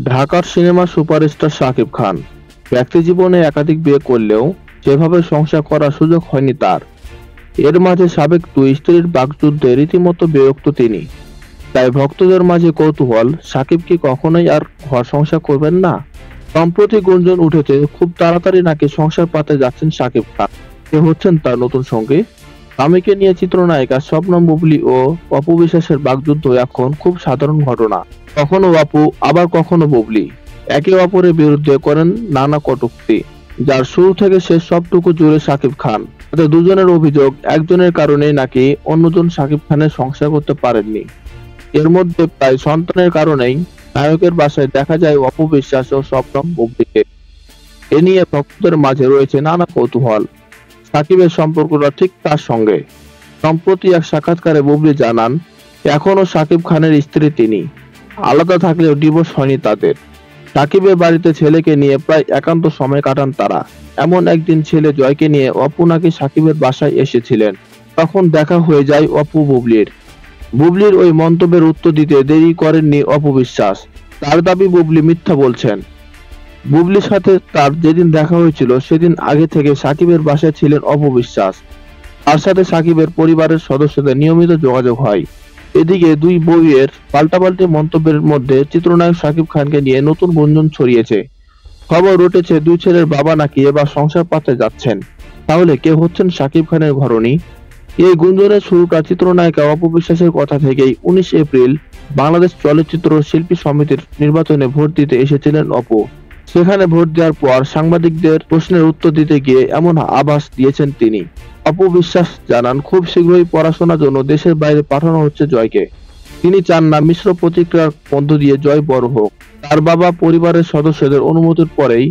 ঢাকার cinema superstar Shakib Khan ব্যক্তিজীবনে একাধিক বিয়ে করলেও সেভাবে সংসার করার সুযোগ হয়নি তার। এর মাঝে সাবেক দুই স্ত্রীর বাকযুদ্ধে রীতিমতো বিরক্ত তিনি। তাই ভক্তদের মাঝে কৌতূহল, সাকিব কি কখনোই আর ঘর সংসার করবেন না? সম্প্রতি গুঞ্জন উঠেছে খুব তাড়াতাড়ি নাকি সংসার পাতে যাচ্ছেন শাকিব খান। কে হচ্ছেন তার নতুন সঙ্গী? স্বামীকে নিয়ে চিত্রনায়িকা শবনম বুবলী ও অপু বিশ্বাসের বাকযুদ্ধ এখন খুব সাধারণ ঘটনা। কখনো অপু আবার কখনো বুবলী একে অপরের বিরুদ্ধে করেন নানা কটূক্তি, যার শুরু থেকে শেষ সবটুকু জুড়ে শাকিব খান। তাদের দুজনের অভিযোগ, একজনের কারণেই নাকি অন্যজন শাকিব খানের সংসার করতে পারেননি। এর মধ্যে প্রায় সন্তানের কারণেই নায়কের বাসায় দেখা যায় অপু বিশ্বাস ও শবনম বুবলীকে। এ নিয়ে ভক্তদের মাঝে রয়েছে নানা কৌতূহল, সাকিবের সম্পর্কটা ঠিক তার সঙ্গে। সম্প্রতি এক সাক্ষাৎকারে বুবলী জানান, এখনো সাকিব খানের স্ত্রী তিনি, আলাদা থাকলেও ডিভোর্স হয়নি তাদের। সাকিবের বাড়িতে ছেলেকে নিয়ে প্রায় একান্ত সময় কাটান তারা। এমন একদিন ছেলে জয়কে নিয়ে অপু নাকি সাকিবের বাসায় এসেছিলেন। তখন দেখা হয়ে যায় অপু বুবলীর। বুবলীর ওই মন্তব্যের উত্তর দিতে দেরি করেননি অপু বিশ্বাস। তার দাবি বুবলী মিথ্যা বলছেন। বুবলীর সাথে তার যেদিন দেখা হয়েছিল সেদিন আগে থেকে সাকিবের বাসায় ছিলেন অপু বিশ্বাস। তার সাথে সাকিবের পরিবারের সদস্যদের নিয়মিত যোগাযোগ হয়। এদিকে দুই বউয়ের পাল্টাপাল্টি মন্তব্যের মধ্যে চিত্রনায়ক শাকিব খানকে নিয়ে নতুন গুঞ্জন ছড়িয়েছে। খবর উঠেছে দুই ছেলের বাবা নাকি এবার সংসার পাতে যাচ্ছেন। তাহলে কে হচ্ছেন শাকিব খানের ঘরণী? এই গুঞ্জনের শুরুটা চিত্রনায়িকা অপু বিশ্বাসের কথা থেকেই। 19 এপ্রিল বাংলাদেশ চলচ্চিত্র শিল্পী সমিতির নির্বাচনে ভোট দিতে এসেছিলেন অপু। সেখানে ভোট দেওয়ার পর সাংবাদিকদের প্রশ্নের উত্তর দিতে গিয়ে এমন আভাস দিয়েছেন তিনি। অপু বিশ্বাস জানান, খুব শীঘ্রই পড়াশোনার জন্য দেশের বাইরে পাঠানো হচ্ছে জয়কে। তিনি চান না মিশ্র প্রতিক্রিয়ার মধ্য দিয়ে জয় বড় হোক। তার বাবা পরিবারের সদস্যদের অনুমতির পরেই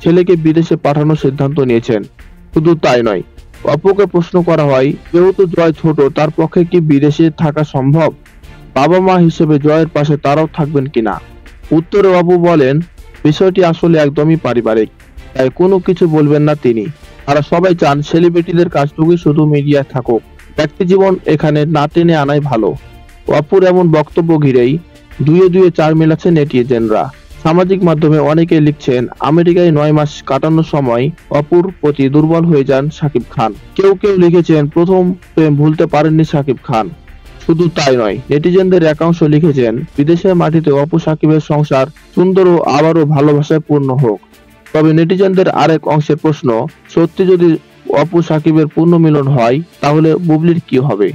ছেলেকে বিদেশে পাঠানোর সিদ্ধান্ত নিয়েছেন। শুধু তাই নয়, অপুকে প্রশ্ন করা হয়, যেহেতু জয় ছোট, তার পক্ষে কি বিদেশে থাকা সম্ভব? বাবা মা হিসেবে জয়ের পাশে তারাও থাকবেন কিনা? উত্তরে অপু বলেন, বিষয়টি আসলে একদমই পারিবারিক, তাই কোনো কিছু বলবেন না তিনি। তারা সবাই চান সেলিব্রিটিদের কাজটুকুই শুধু মিডিয়ায় থাকুক, ব্যক্তিজীবন এখানে না টেনে আনাই ভালো। অপুর এমন বক্তব্য ঘিরেই দুয়ে দুয়ে চার মেলাচ্ছে নেটিজেনরা। সামাজিক মাধ্যমে অনেকে লিখছেন, আমেরিকায় 9 মাস কাটানোর সময় অপুর প্রতি দুর্বল হয়ে যান শাকিব খান। কেউ কেউ লিখেছেন, প্রথম প্রেম ভুলতে পারেননি শাকিব খান। শুধু তাই নয়, নেটিজেনদের একাংশ লিখেছেন, বিদেশের মাটিতে অপু সাকিবের সংসার সুন্দর ও আবারও ভালোবাসায় পূর্ণ হোক। তবে নেটিজেনদের আরেক অংশের প্রশ্ন, সত্যি যদি অপু সাকিবের পূর্ণ মিলন হয়, তাহলে বুবলীর কি হবে?